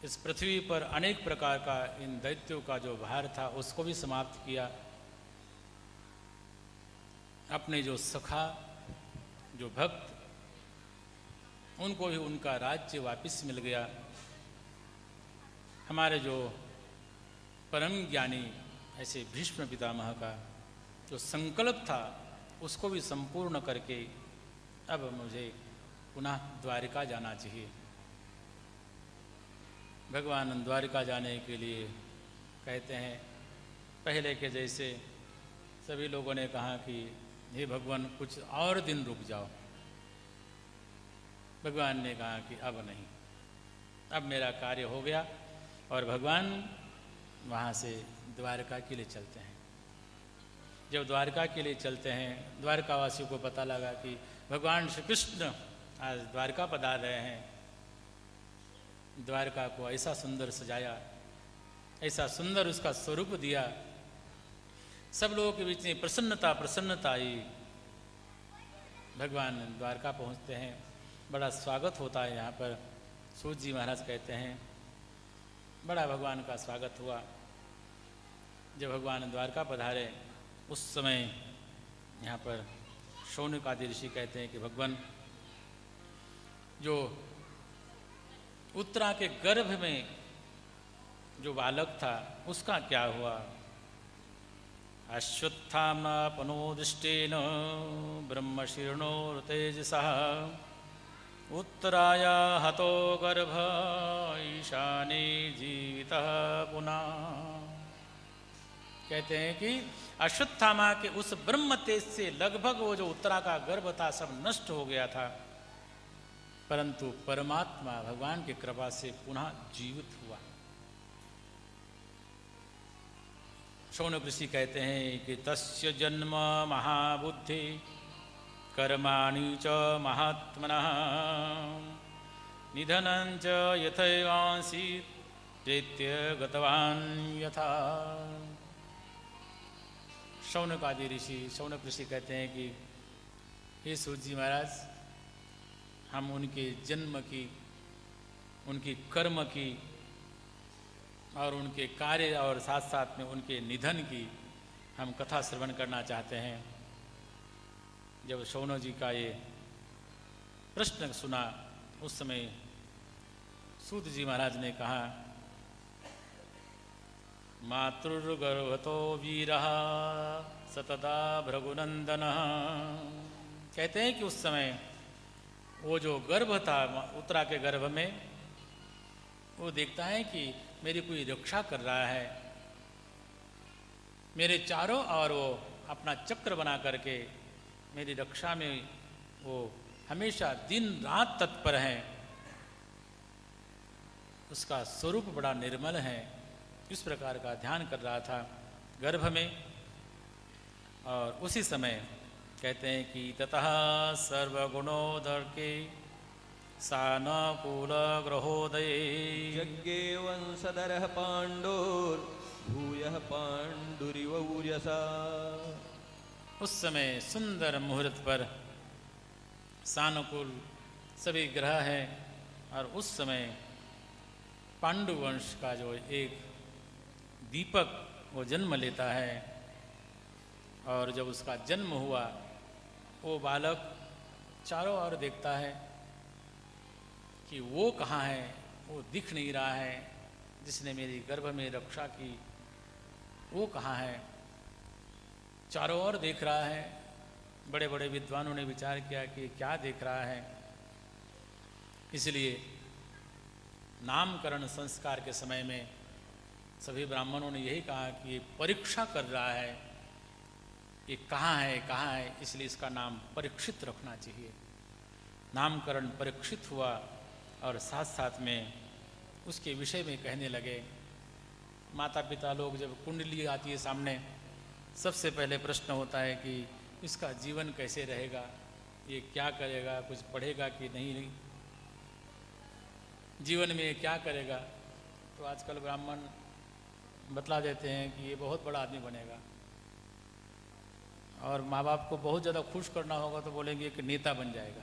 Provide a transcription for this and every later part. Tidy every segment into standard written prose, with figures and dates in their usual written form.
इस पृथ्वी पर अनेक प्रकार का इन दैत्यों का जो भार था उसको भी समाप्त किया। अपने जो सखा, जो भक्त, उनको भी उनका राज्य वापस मिल गया। हमारे जो परम ज्ञानी ऐसे भीष्म पितामह का जो संकल्प था उसको भी संपूर्ण करके अब मुझे पुनः द्वारिका जाना चाहिए। भगवान द्वारिका जाने के लिए कहते हैं, पहले के जैसे सभी लोगों ने कहा कि हे भगवान कुछ और दिन रुक जाओ। भगवान ने कहा कि अब नहीं, अब मेरा कार्य हो गया और भगवान वहाँ से द्वारका के लिए चलते हैं। जब द्वारका के लिए चलते हैं, द्वारकावासियों को पता लगा कि भगवान श्री कृष्ण आज द्वारका पधार रहे हैं। द्वारका को ऐसा सुंदर सजाया, ऐसा सुंदर उसका स्वरूप दिया, सब लोगों के बीच में प्रसन्नता आई। भगवान द्वारका पहुँचते हैं, बड़ा स्वागत होता है। यहाँ पर सूत जी महाराज कहते हैं बड़ा भगवान का स्वागत हुआ। जब भगवान द्वारका पधारे उस समय यहाँ पर शौनक आदि ऋषि कहते हैं कि भगवान जो उत्तरा के गर्भ में जो बालक था उसका क्या हुआ। अश्वत्थामापनोदिष्टेन ब्रह्मशीर्णोर्तेजसः उत्तराया हतो गर्भ ईशाने जीवितः पुनः। कहते हैं कि अश्वत्थामा के उस ब्रह्म तेज से लगभग वो जो उत्तरा का गर्भ था सब नष्ट हो गया था, परंतु परमात्मा भगवान की कृपा से पुनः जीवित हुआ। शौनक ऋषि कहते हैं कि तस्य जन्म महाबुद्धि कर्माणि च महात्मनः निधनं च यथैवांसीत् प्रेत्य गतवान् यथा। शौनक आदि ऋषि, शौनक ऋषि कहते हैं कि हे सूत जी महाराज, हम उनके जन्म की, उनकी कर्म की और उनके कार्य और साथ साथ में उनके निधन की हम कथा श्रवण करना चाहते हैं। जब शौनक जी का ये प्रश्न सुना उस समय सूत जी महाराज ने कहा मातृगर्भतो वीरः सतता भृगुनंदनः। कहते हैं कि उस समय वो जो गर्भ था उत्तरा के गर्भ में, वो देखता है कि मेरी कोई रक्षा कर रहा है, मेरे चारों ओर वो अपना चक्र बना करके मेरी रक्षा में वो हमेशा दिन रात तत्पर है। उसका स्वरूप बड़ा निर्मल है, इस प्रकार का ध्यान कर रहा था गर्भ में। और उसी समय कहते हैं कि ततः सर्वगुणोदर्के सानुकूल ग्रहोदये यज्ञे वंशधरः पाण्डुर्भूयः पाण्डुरिव ऊर्यसा। उस समय सुंदर मुहूर्त पर सानुकूल सभी ग्रह हैं और उस समय पांडु वंश का जो एक दीपक वो जन्म लेता है। और जब उसका जन्म हुआ वो बालक चारों ओर देखता है कि वो कहाँ है, वो दिख नहीं रहा है, जिसने मेरी गर्भ में रक्षा की वो कहाँ है। चारों ओर देख रहा है। बड़े बड़े विद्वानों ने विचार किया कि क्या देख रहा है। इसलिए नामकरण संस्कार के समय में सभी ब्राह्मणों ने यही कहा कि ये परीक्षा कर रहा है, ये कहाँ है, इसलिए इसका नाम परीक्षित रखना चाहिए। नामकरण परीक्षित हुआ और साथ साथ में उसके विषय में कहने लगे। माता पिता लोग जब कुंडली आती है सामने, सबसे पहले प्रश्न होता है कि इसका जीवन कैसे रहेगा, ये क्या करेगा, कुछ पढ़ेगा कि नहीं, जीवन में क्या करेगा। तो आजकल ब्राह्मण बतला देते हैं कि ये बहुत बड़ा आदमी बनेगा। और माँ बाप को बहुत ज़्यादा खुश करना होगा तो बोलेंगे कि नेता बन जाएगा।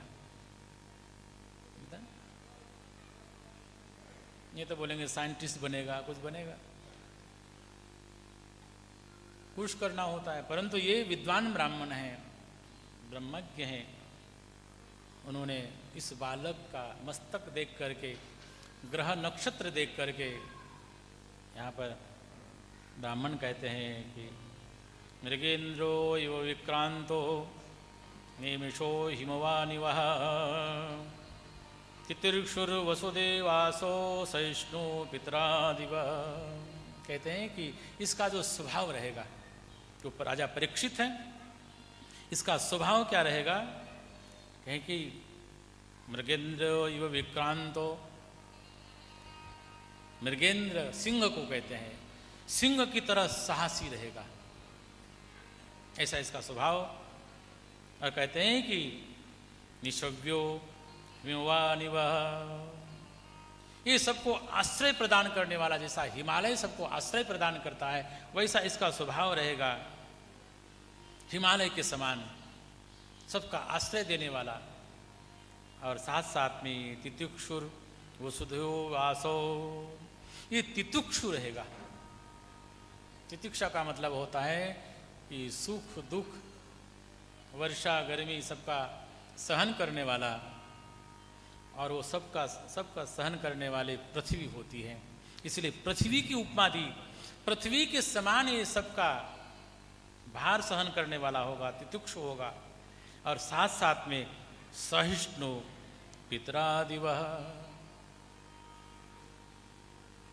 ये तो बोलेंगे साइंटिस्ट बनेगा, कुछ बनेगा, कुछ करना होता है। परंतु ये विद्वान ब्राह्मण हैं, ब्रह्मज्ञ हैं, उन्होंने इस बालक का मस्तक देख करके, ग्रह नक्षत्र देख करके, यहाँ पर ब्राह्मण कहते हैं कि मृगेन्द्रो इव विक्रांतो निमिषो हिमवानिवः तितिर्क्षुर वसुदेवासो सहिष्णु पितरादिव। कहते हैं कि इसका जो स्वभाव रहेगा, जो राजा परीक्षित है, इसका स्वभाव क्या रहेगा? कहें कि मृगेंद्र इव विक्रांतो, मृगेंद्र सिंह को कहते हैं, सिंह की तरह साहसी रहेगा, ऐसा इसका स्वभाव। और कहते हैं कि निशव्यो विवानिवा, ये सबको आश्रय प्रदान करने वाला, जैसा हिमालय सबको आश्रय प्रदान करता है, वैसा इसका स्वभाव रहेगा, हिमालय के समान सबका आश्रय देने वाला। और साथ साथ में तितिक्षुर वसुधेव वासो, ये तितिक्षु रहेगा। तितिक्षा का मतलब होता है कि सुख दुख, वर्षा गर्मी सबका सहन करने वाला, और वो सबका सहन करने वाले पृथ्वी होती है, इसलिए पृथ्वी की उपमा दी। पृथ्वी के समान ये सबका भार सहन करने वाला होगा, तितिक्षु होगा। और साथ साथ में सहिष्णु पितरादिव,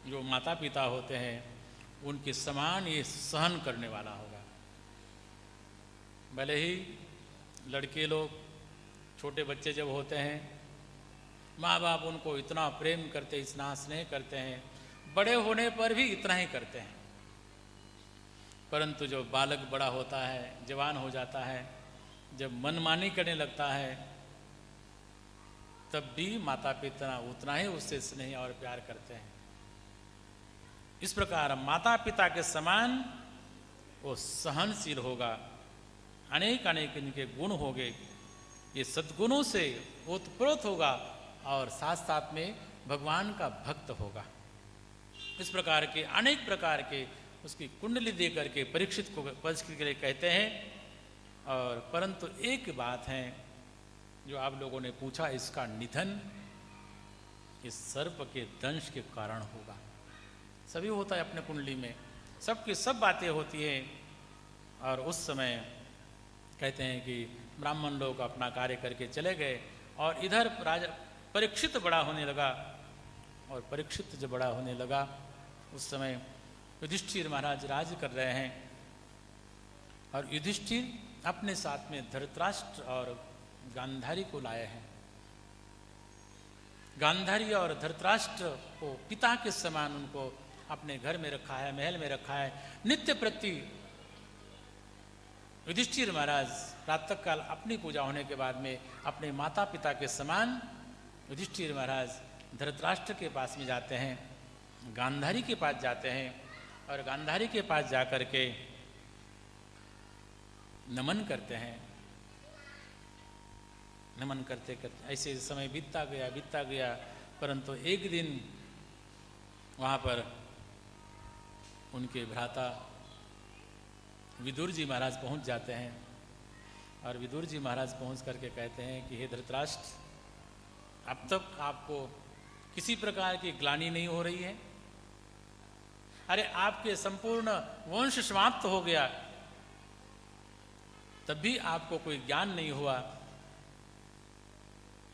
जो माता पिता होते हैं उनके समान ये सहन करने वाला होगा। भले ही लड़के लोग, छोटे बच्चे जब होते हैं, माँ बाप उनको इतना प्रेम करते, इतना स्नेह करते हैं, बड़े होने पर भी इतना ही करते हैं। परंतु जो बालक बड़ा होता है, जवान हो जाता है, जब मनमानी करने लगता है, तब भी माता पिता उतना ही उससे स्नेह और प्यार करते हैं। इस प्रकार माता पिता के समान वो सहनशील होगा, अनेक अनेक इनके गुण होंगे, ये सद्गुणों से ओतप्रोत होगा, और साथ साथ में भगवान का भक्त होगा। इस प्रकार के अनेक प्रकार के उसकी कुंडली दे करके परीक्षित के लिए कहते हैं। और परंतु एक बात है जो आप लोगों ने पूछा, इसका निधन इस सर्प के दंश के कारण होगा। सभी होता है अपने कुंडली में, सबकी सब बातें होती हैं। और उस समय कहते हैं कि ब्राह्मण लोग अपना कार्य करके चले गए, और इधर राजा परीक्षित बड़ा होने लगा। और परीक्षित जब बड़ा होने लगा, उस समय युधिष्ठिर महाराज राज कर रहे हैं, और युधिष्ठिर अपने साथ में धृतराष्ट्र और गांधारी को लाए हैं। गांधारी और धृतराष्ट्र को पिता के समान उनको अपने घर में रखा है, महल में रखा है। नित्य प्रति युधिष्ठिर महाराज प्रातःकाल अपनी पूजा होने के बाद में अपने माता पिता के समान युधिष्ठिर महाराज धृतराष्ट्र के पास में जाते हैं, गांधारी के पास जाते हैं, और गांधारी के पास जाकर के नमन करते हैं। नमन करते करते ऐसे समय बीतता गया, परंतु एक दिन वहाँ पर उनके भ्राता विदुर जी महाराज पहुँच जाते हैं। और विदुर जी महाराज पहुँच करके कहते हैं कि हे धृतराष्ट्र, अब तक आपको किसी प्रकार की ग्लानि नहीं हो रही है? अरे आपके संपूर्ण वंश समाप्त हो गया, तब भी आपको कोई ज्ञान नहीं हुआ।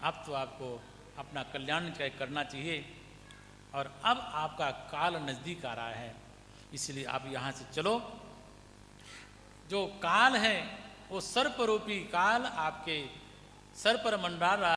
अब तो आपको अपना कल्याण करना चाहिए, और अब आपका काल नजदीक आ रहा है, इसलिए आप यहाँ से चलो। जो काल है वो सर्परूपी काल आपके सर पर मंडरा रहा